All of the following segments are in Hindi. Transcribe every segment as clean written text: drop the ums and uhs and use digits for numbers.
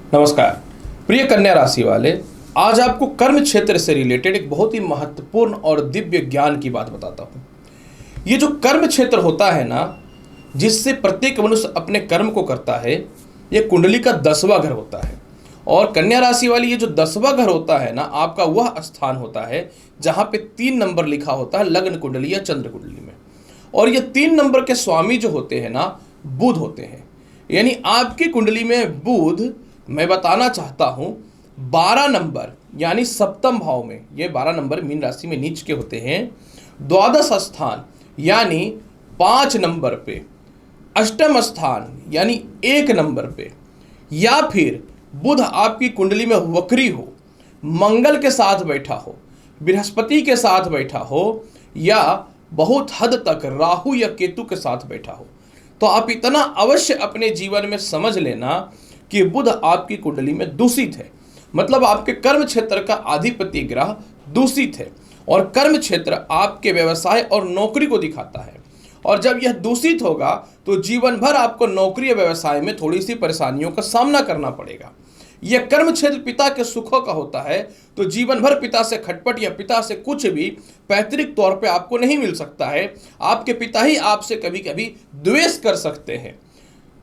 नमस्कार प्रिय कन्या राशि वाले, आज आपको कर्म क्षेत्र से रिलेटेड एक बहुत ही महत्वपूर्ण और दिव्य ज्ञान की बात बताता हूँ। ये जो कर्म क्षेत्र होता है ना, जिससे प्रत्येक मनुष्य अपने कर्म को करता है, ये कुंडली का 10वां घर होता है। और कन्या राशि वाली ये जो 10वां घर होता है ना, आपका वह स्थान होता है जहाँ पे 3 नंबर लिखा होता है लग्न कुंडली या चंद्र कुंडली में। और ये 3 नंबर के स्वामी जो होते हैं ना, बुध होते हैं। यानी आपकी कुंडली में बुध, मैं बताना चाहता हूं, 12 नंबर यानी सप्तम भाव में, ये 12 नंबर मीन राशि में नीच के होते हैं। द्वादश स्थान यानी 5 नंबर पे, अष्टम स्थान यानी 1 नंबर पे, या फिर बुध आपकी कुंडली में वक्री हो, मंगल के साथ बैठा हो, बृहस्पति के साथ बैठा हो, या बहुत हद तक राहु या केतु के साथ बैठा हो, तो आप इतना अवश्य अपने जीवन में समझ लेना कि बुध आपकी कुंडली में दूषित है। मतलब आपके कर्म क्षेत्र का अधिपति ग्रह दूषित है, और कर्म क्षेत्र आपके व्यवसाय और नौकरी को दिखाता है। और जब यह दूषित होगा तो जीवन भर आपको नौकरी या व्यवसाय में थोड़ी सी परेशानियों का सामना करना पड़ेगा। यह कर्म क्षेत्र पिता के सुखों का होता है, तो जीवन भर पिता से खटपट या पिता से कुछ भी पैतृक तौर पे आपको नहीं मिल सकता है। आपके पिता ही आपसे कभी कभी द्वेष कर सकते हैं।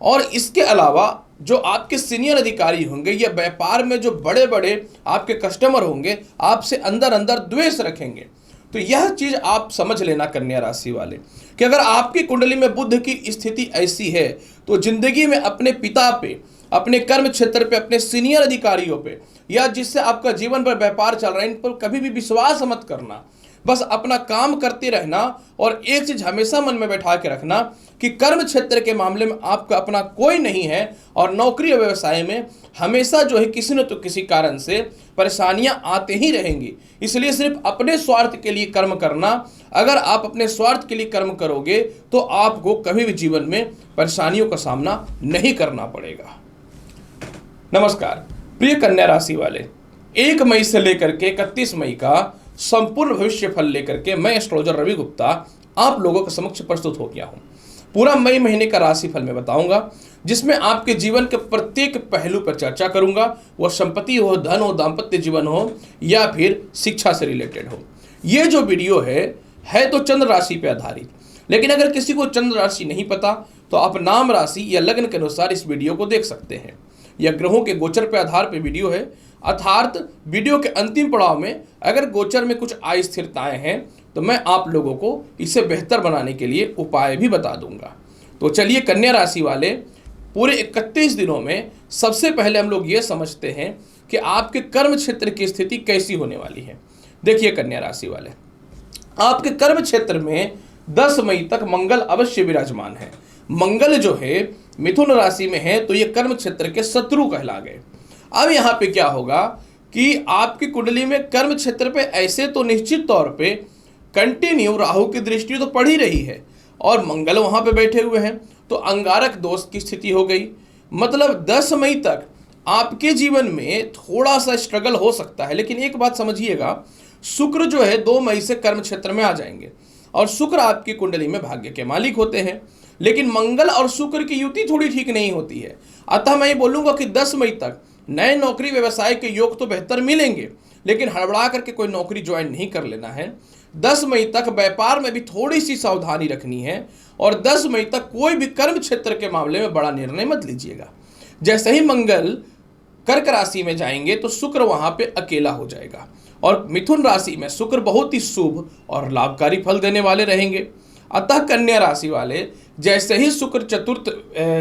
और इसके अलावा जो आपके सीनियर अधिकारी होंगे या व्यापार में जो बड़े बड़े आपके कस्टमर होंगे, आपसे अंदर अंदर द्वेष रखेंगे। तो यह चीज आप समझ लेना कन्या राशि वाले, कि अगर आपकी कुंडली में बुध की स्थिति ऐसी है तो जिंदगी में अपने पिता पे, अपने कर्म क्षेत्र पे, अपने सीनियर अधिकारियों पे, या जिससे आपका जीवन भर व्यापार चल रहा है, इन पर कभी भी विश्वास मत करना। बस अपना काम करते रहना, और एक चीज हमेशा मन में बैठा के रखना कि कर्म क्षेत्र के मामले में आपका अपना कोई नहीं है, और नौकरी और व्यवसाय में हमेशा जो है किसी न तो किसी कारण से परेशानियां आते ही रहेंगी। इसलिए सिर्फ अपने स्वार्थ के लिए कर्म करना। अगर आप अपने स्वार्थ के लिए कर्म करोगे तो आपको कभी भी जीवन में परेशानियों का सामना नहीं करना पड़ेगा। नमस्कार प्रिय कन्या राशि वाले, 1 मई से लेकर के 31 मई का संपूर्ण भविष्य फल लेकर के मैं एस्ट्रोलॉजर रवि गुप्ता आप लोगों के समक्ष प्रस्तुत हो गया हूं। पूरा मई महीने का राशि फल मैं बताऊंगा, जिसमें आपके जीवन के प्रत्येक पहलू पर चर्चा करूंगा। वह संपत्ति हो, धन हो, दाम्पत्य जीवन हो, या फिर शिक्षा से रिलेटेड हो। ये जो वीडियो है तो चंद्र राशि पे आधारित, लेकिन अगर किसी को चंद्र राशि नहीं पता तो आप नाम राशि या लग्न के अनुसार इस वीडियो को देख सकते हैं। यह ग्रहों के गोचर पे आधार पे वीडियो है, अर्थात वीडियो के अंतिम पड़ाव में अगर गोचर में कुछ अस्थिरताएं हैं तो मैं आप लोगों को इसे बेहतर बनाने के लिए उपाय भी बता दूंगा। तो चलिए कन्या राशि वाले, पूरे 31 दिनों में सबसे पहले हम लोग ये समझते हैं कि आपके कर्म क्षेत्र की स्थिति कैसी होने वाली है। देखिए कन्या राशि वाले, आपके कर्म क्षेत्र में 10 मई तक मंगल अवश्य विराजमान है। मंगल जो है मिथुन राशि में है, तो ये कर्म क्षेत्र के शत्रु कहला गए। अब यहाँ पे क्या होगा कि आपकी कुंडली में कर्म क्षेत्र पे ऐसे तो निश्चित तौर पे कंटिन्यू राहु की दृष्टि तो पड़ ही रही है, और मंगल वहां पे बैठे हुए हैं, तो अंगारक दोष की स्थिति हो गई। मतलब 10 मई तक आपके जीवन में थोड़ा सा स्ट्रगल हो सकता है। लेकिन एक बात समझिएगा, शुक्र जो है 2 मई से कर्म क्षेत्र में आ जाएंगे, और शुक्र आपकी कुंडली में भाग्य के मालिक होते हैं। लेकिन मंगल और शुक्र की युति थोड़ी ठीक नहीं होती है। अतः मैं ये बोलूंगा कि 10 मई तक नए नौकरी व्यवसाय के योग तो बेहतर मिलेंगे, लेकिन हड़बड़ा करके कोई नौकरी ज्वाइन नहीं कर लेना है। 10 मई तक व्यापार में भी थोड़ी सी सावधानी रखनी है, और 10 मई तक कोई भी कर्म क्षेत्र के मामले में बड़ा निर्णय मत लीजिएगा। जैसे ही मंगल कर्क राशि में जाएंगे तो शुक्र वहां पे अकेला हो जाएगा, और मिथुन राशि में शुक्र बहुत ही शुभ और लाभकारी फल देने वाले रहेंगे। अतः कन्या राशि वाले, जैसे ही शुक्र चतुर्थ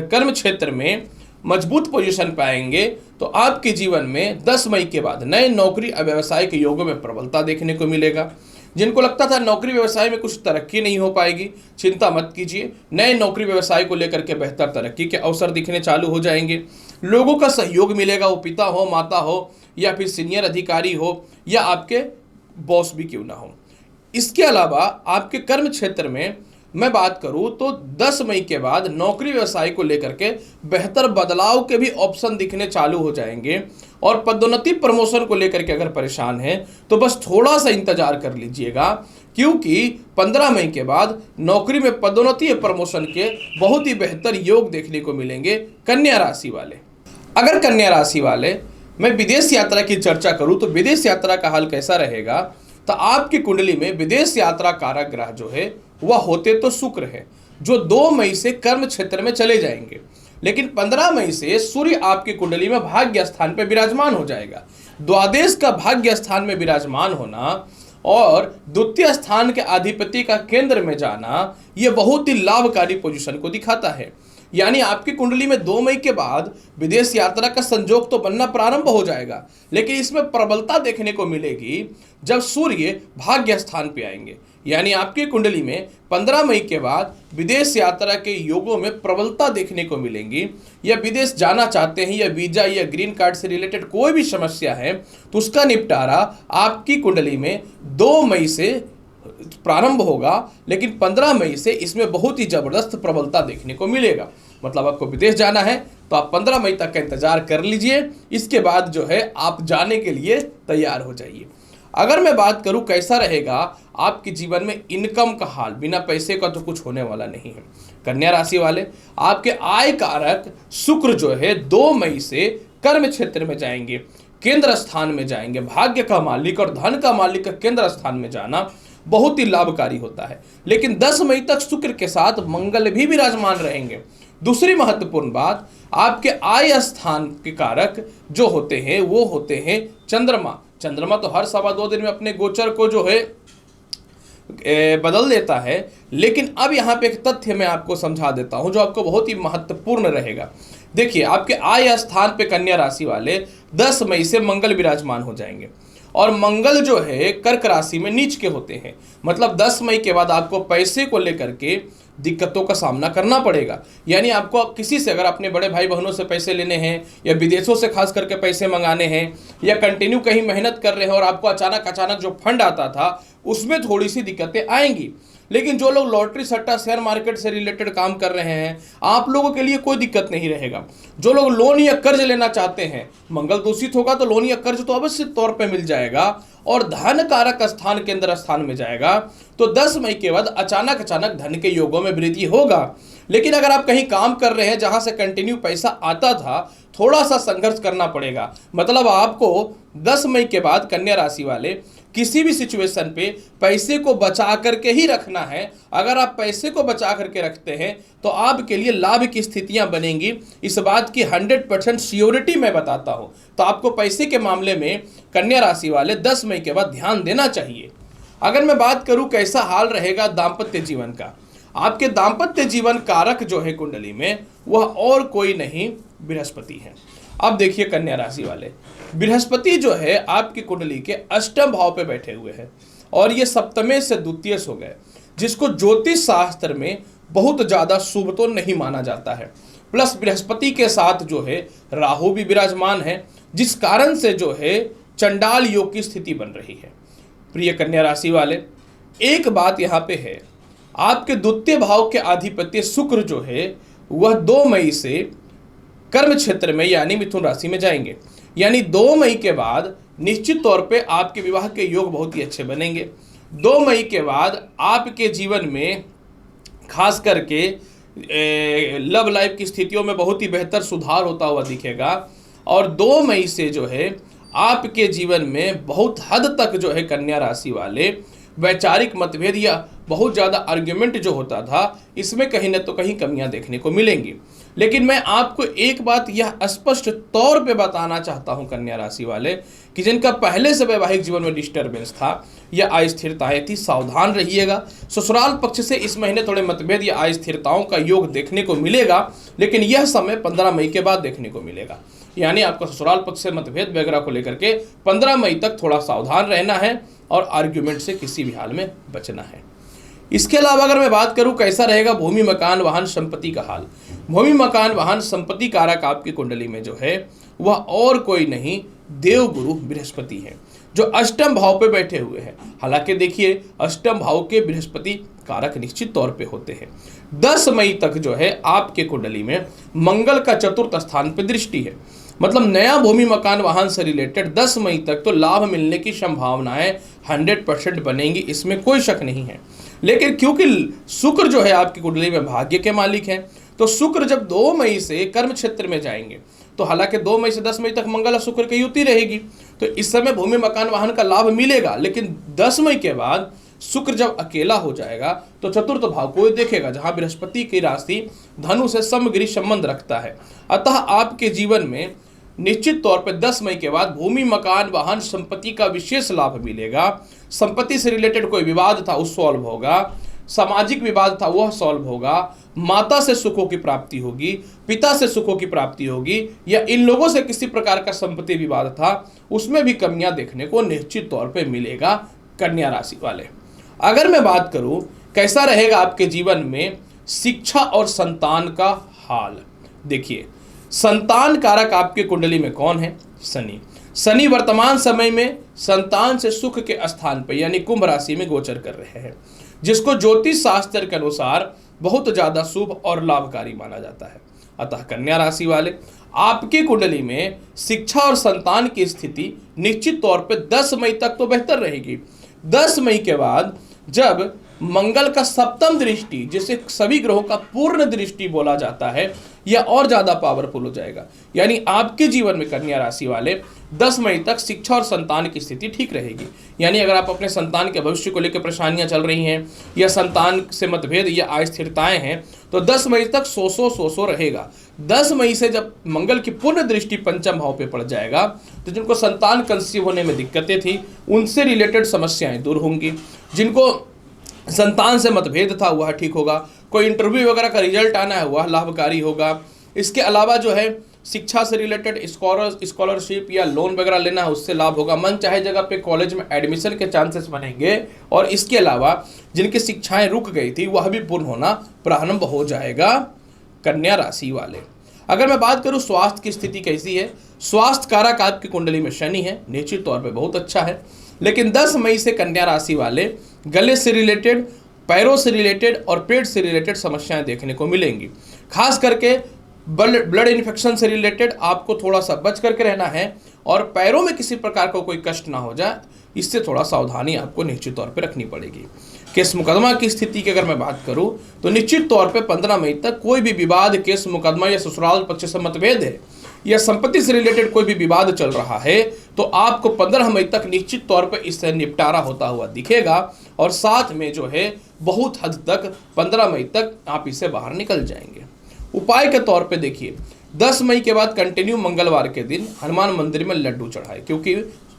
कर्म क्षेत्र में मजबूत पोजीशन पाएंगे तो आपके जीवन में 10 मई के बाद नए नौकरी और व्यवसाय के योगों में प्रबलता देखने को मिलेगा। जिनको लगता था नौकरी व्यवसाय में कुछ तरक्की नहीं हो पाएगी, चिंता मत कीजिए। नए नौकरी व्यवसाय को लेकर के बेहतर तरक्की के अवसर दिखने चालू हो जाएंगे। लोगों का सहयोग मिलेगा, वो पिता हो, माता हो, या फिर सीनियर अधिकारी हो, या आपके बॉस भी क्यों ना हो। इसके अलावा आपके कर्म क्षेत्र में मैं बात करूं तो 10 मई के बाद नौकरी व्यवसाय को लेकर के बेहतर बदलाव के भी ऑप्शन दिखने चालू हो जाएंगे। और पदोन्नति प्रमोशन को लेकर के अगर परेशान हैं तो बस थोड़ा सा इंतजार कर लीजिएगा, क्योंकि 15 मई के बाद नौकरी में पदोन्नति प्रमोशन के बहुत ही बेहतर योग देखने को मिलेंगे कन्या राशि वाले। अगर कन्या राशि वाले मैं विदेश यात्रा की चर्चा करूं तो विदेश यात्रा का हाल कैसा रहेगा, तो आपकी कुंडली में विदेश यात्रा कारक ग्रह जो है वह होते तो शुक्र है, जो 2 मई से कर्म क्षेत्र में चले जाएंगे। लेकिन 15 मई से सूर्य आपकी कुंडली में भाग्य स्थान पर विराजमान हो जाएगा। द्वादश का भाग्य स्थान में विराजमान होना और द्वितीय स्थान के अधिपति का केंद्र में जाना, यह बहुत ही लाभकारी पोजीशन को दिखाता है। यानी आपकी कुंडली में 2 मई के बाद विदेश यात्रा का संजोग तो बनना प्रारंभ हो जाएगा, लेकिन इसमें प्रबलता देखने को मिलेगी जब सूर्य भाग्य स्थान पे आएंगे। यानी आपकी कुंडली में 15 मई के बाद विदेश यात्रा के योगों में प्रबलता देखने को मिलेंगी। या विदेश जाना चाहते हैं या वीजा या ग्रीन कार्ड से रिलेटेड कोई भी समस्या है तो उसका निपटारा आपकी कुंडली में 2 मई से प्रारंभ होगा, लेकिन 15 मई से इसमें बहुत ही जबरदस्त प्रबलता देखने को मिलेगा। मतलब आपको विदेश जाना है तो आप 15 मई तक का इंतजार कर लीजिए, इसके बाद जो है आप जाने के लिए तैयार हो जाइए। अगर मैं बात करूं कैसा रहेगा आपके जीवन में इनकम का हाल, बिना पैसे का तो कुछ होने वाला नहीं है। कन्या राशि वाले, आपके आय कारक शुक्र जो है 2 मई से कर्म क्षेत्र में जाएंगे, केंद्र स्थान में जाएंगे। भाग्य का मालिक और धन का मालिक का केंद्र स्थान में जाना बहुत ही लाभकारी होता है। लेकिन 10 मई तक शुक्र के साथ मंगल भी विराजमान रहेंगे। दूसरी महत्वपूर्ण बात, आपके आय स्थान के कारक जो होते हैं वो होते हैं चंद्रमा। चंद्रमा तो हर 2.25 दिन में अपने गोचर को जो है बदल देता है, लेकिन अब यहाँ पे एक तथ्य मैं आपको समझा देता हूँ जो आपको बहुत ही महत्वपूर्ण रहेगा। देखिए, आपके आय स्थान पे कन्या राशि वाले 10 मई से मंगल विराजमान हो जाएंगे और मंगल जो है कर्क राशि में नीच के होते हैं। मतलब 10 मई के बाद आपको पैसे को लेकर के दिक्कतों का सामना करना पड़ेगा। यानी आपको किसी से अगर अपने बड़े भाई बहनों से पैसे लेने हैं या विदेशों से खास करके पैसे मंगाने हैं या कंटिन्यू कहीं मेहनत कर रहे हैं और आपको अचानक जो फंड आता था उसमें थोड़ी सी दिक्कतें आएंगी। लेकिन जो लोग लॉटरी सट्टा शेयर मार्केट से रिलेटेड काम कर रहे हैं, आप लोगों के लिए कोई दिक्कत नहीं रहेगा। जो लोग लोन या कर्ज लेना चाहते हैं, मंगल दूषित होगा तो लोन या कर्ज तो अवश्य तौर पे मिल जाएगा और धन कारक स्थान केंद्र स्थान में जाएगा, तो 10 मई के बाद अचानक धन के योगों में वृद्धि होगा। लेकिन अगर आप कहीं काम कर रहे हैं जहां से कंटिन्यू पैसा आता था, थोड़ा सा संघर्ष करना पड़ेगा। मतलब आपको 10 मई के बाद कन्या राशि वाले किसी भी सिचुएशन पे पैसे को बचा करके ही रखना है। अगर आप पैसे को बचा करके रखते हैं तो आपके लिए लाभ की स्थितियां बनेंगी। इस बात की 100% श्योरिटी मैं बताता हूं। तो आपको पैसे के मामले में कन्या राशि वाले 10 मई के बाद ध्यान देना चाहिए। अगर मैं बात करूं कैसा हाल रहेगा दाम्पत्य जीवन का, आपके दाम्पत्य जीवन कारक जो है कुंडली में वह और कोई नहीं बृहस्पति है। अब देखिए कन्या राशि वाले, बृहस्पति जो है आपकी कुंडली के अष्टम भाव पे बैठे हुए हैं और ये सप्तमे से द्वितीयश हो गए, जिसको ज्योतिष शास्त्र में बहुत ज्यादा शुभ तो नहीं माना जाता है। प्लस बृहस्पति के साथ जो है राहु भी विराजमान है, जिस कारण से जो है चंडाल योग की स्थिति बन रही है। प्रिय कन्या राशि वाले, एक बात यहाँ पे है, आपके द्वितीय भाव के अधिपति शुक्र जो है वह 2 मई से कर्म क्षेत्र में यानी मिथुन राशि में जाएंगे। यानी 2 मई के बाद निश्चित तौर पे आपके विवाह के योग बहुत ही अच्छे बनेंगे। 2 मई के बाद आपके जीवन में खास करके लव लाइफ की स्थितियों में बहुत ही बेहतर सुधार होता हुआ दिखेगा और 2 मई से जो है आपके जीवन में बहुत हद तक जो है कन्या राशि वाले वैचारिक मतभेद या बहुत ज़्यादा आर्ग्यूमेंट जो होता था इसमें कहीं न तो कहीं कमियां देखने को मिलेंगी। लेकिन मैं आपको एक बात यह स्पष्ट तौर पे बताना चाहता हूं कन्या राशि वाले कि जिनका पहले से वैवाहिक जीवन में डिस्टर्बेंस था या अस्थिरताएं थी, सावधान रहिएगा। ससुराल पक्ष से इस महीने थोड़े मतभेद या अस्थिरताओं का योग देखने को मिलेगा, लेकिन यह समय 15 मई के बाद देखने को मिलेगा। यानी आपको ससुराल पक्ष से मतभेद वगैरह को लेकर के 15 मई तक थोड़ा सावधान रहना है और आर्ग्यूमेंट से किसी भी हाल में बचना है। इसके अलावा अगर मैं बात करूं कैसा रहेगा भूमि मकान वाहन संपत्ति का हाल, भूमि मकान वाहन संपत्ति कारक आपकी कुंडली में जो है वह और कोई नहीं देवगुरु बृहस्पति है, जो अष्टम भाव पे बैठे हुए हैं। हालांकि देखिए अष्टम भाव के बृहस्पति कारक निश्चित तौर पे होते हैं। 10 मई तक जो है आपके कुंडली में मंगल का चतुर्थ स्थान पे दृष्टि है। मतलब नया भूमि मकान वाहन से रिलेटेड 10 मई तक तो लाभ मिलने की संभावनाएं 100% बनेंगी, इसमें कोई शक नहीं है। लेकिन क्योंकि शुक्र जो है आपकी कुंडली में भाग्य के मालिक हैं, तो शुक्र जब 2 मई से कर्म क्षेत्र में जाएंगे तो हालांकि 2 मई से 10 मई तक मंगल और शुक्र की युति रहेगी, तो इस समय भूमि मकान वाहन का लाभ मिलेगा। लेकिन 10 मई के बाद शुक्र जब अकेला हो जाएगा तो चतुर्थ भाव को देखेगा, जहां बृहस्पति की राशि धनु से समगृह संबंध रखता है। अतः आपके जीवन में निश्चित तौर पर 10 मई के बाद भूमि मकान वाहन संपत्ति का विशेष लाभ मिलेगा। संपत्ति से रिलेटेड कोई विवाद था उस सॉल्व होगा, सामाजिक विवाद था वह सॉल्व होगा, माता से सुखों की प्राप्ति होगी, पिता से सुखों की प्राप्ति होगी, या इन लोगों से किसी प्रकार का संपत्ति विवाद था उसमें भी कमियां देखने को निश्चित तौर पे मिलेगा कन्या राशि वाले। अगर मैं बात करूं कैसा रहेगा आपके जीवन में शिक्षा और संतान का हाल, देखिए संतान कारक आपके कुंडली में कौन है? शनि। शनि वर्तमान समय में संतान से सुख के स्थान पर यानी कुंभ राशि में गोचर कर रहे हैं, जिसको ज्योतिष शास्त्र के अनुसार बहुत ज्यादा शुभ और लाभकारी माना जाता है। अतः कन्या राशि वाले आपकी कुंडली में शिक्षा और संतान की स्थिति निश्चित तौर पे 10 मई तक तो बेहतर रहेगी। 10 मई के बाद जब मंगल का सप्तम दृष्टि, जिसे सभी ग्रहों का पूर्ण दृष्टि बोला जाता है, यह और ज्यादा पावरफुल हो जाएगा। यानी आपके जीवन में कन्या राशि वाले 10 मई तक शिक्षा और संतान की स्थिति ठीक रहेगी। यानी अगर आप अपने संतान के भविष्य को लेकर परेशानियां चल रही हैं या संतान से मतभेद या अस्थिरताएं हैं, तो 10 मई तक सो रहेगा। 10 मई से जब मंगल की पूर्ण दृष्टि पंचम भाव पे पड़ जाएगा तो जिनको संतान कंसीव होने में दिक्कतें थी उनसे रिलेटेड समस्याएं दूर होंगी, जिनको संतान से मतभेद था वह ठीक होगा, कोई इंटरव्यू वगैरह का रिजल्ट आना है वह लाभकारी होगा। इसके अलावा जो है शिक्षा से रिलेटेड स्कॉलरशिप या लोन वगैरह लेना है उससे लाभ होगा। मन चाहे जगह पे कॉलेज में एडमिशन के चांसेस बनेंगे, और इसके अलावा जिनकी शिक्षाएं रुक गई थी वह भी पूर्ण होना प्रारंभ हो जाएगा कन्या राशि वाले। अगर मैं बात करूं स्वास्थ्य की स्थिति कैसी है, स्वास्थ्य कारक आपकी कुंडली में शनि है, निश्चित तौर पे बहुत अच्छा है। लेकिन 10 मई से कन्या राशि वाले गले से रिलेटेड, पैरों से रिलेटेड और पेट से रिलेटेड समस्याएं देखने को मिलेंगी। खास करके ब्लड इन्फेक्शन से रिलेटेड आपको थोड़ा सा बच करके रहना है, और पैरों में किसी प्रकार का कोई कष्ट ना हो जाए, इससे थोड़ा सावधानी आपको निश्चित तौर पे रखनी पड़ेगी। केस मुकदमा की स्थिति की अगर मैं बात करूं तो निश्चित तौर पे 15 मई तक कोई भी विवाद, केस मुकदमा या ससुराल पक्ष से मतभेद है या संपत्ति से रिलेटेड कोई भी विवाद चल रहा है तो आपको 15 मई तक निश्चित तौर पे इससे निपटारा होता हुआ दिखेगा, और साथ में जो है बहुत हद तक 15 मई तक आप इससे बाहर निकल जाएंगे। उपाय के तौर पे देखिए 10 मई के बाद कंटिन्यू मंगलवार के दिन हनुमान मंदिर में लड्डू चढ़ाए, क्योंकि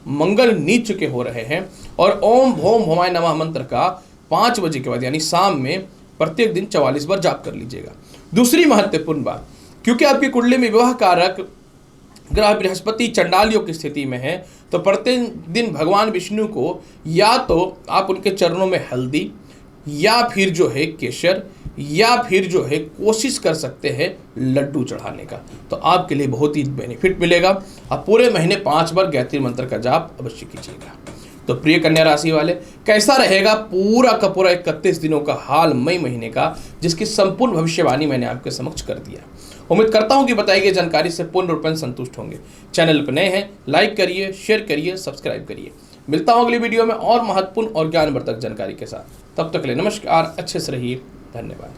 मंगल नीच के हो रहे हैं, और ओम भोम भोमाय नमः मंत्र का 5 बजे के बाद यानी शाम में प्रत्येक दिन 44 बार जाप कर लीजिएगा। दूसरी महत्वपूर्ण बात, क्योंकि आपकी कुंडली में विवाह कारक ग्रह बृहस्पति चंडाल योग की स्थिति में है, तो प्रत्येक दिन भगवान विष्णु को या तो आप उनके चरणों में हल्दी या फिर जो है केसर या फिर जो है कोशिश कर सकते हैं लड्डू चढ़ाने का, तो आपके लिए बहुत ही बेनिफिट मिलेगा। आप पूरे महीने 5 बार गायत्री मंत्र का जाप अवश्य कीजिएगा। तो प्रिय कन्या राशि वाले, कैसा रहेगा पूरा का पूरा 31 दिनों का हाल मई महीने का, जिसकी संपूर्ण भविष्यवाणी मैंने आपके समक्ष कर दिया। उम्मीद करता हूं कि बताई गई जानकारी से पूर्ण रूप में संतुष्ट होंगे। चैनल पर नए हैं, लाइक करिए, शेयर करिए, सब्सक्राइब करिए। मिलता हूं अगली वीडियो में और महत्वपूर्ण और ज्ञानवर्धक जानकारी के साथ। तब तक के लिए नमस्कार, अच्छे से रहिए, धन्यवाद।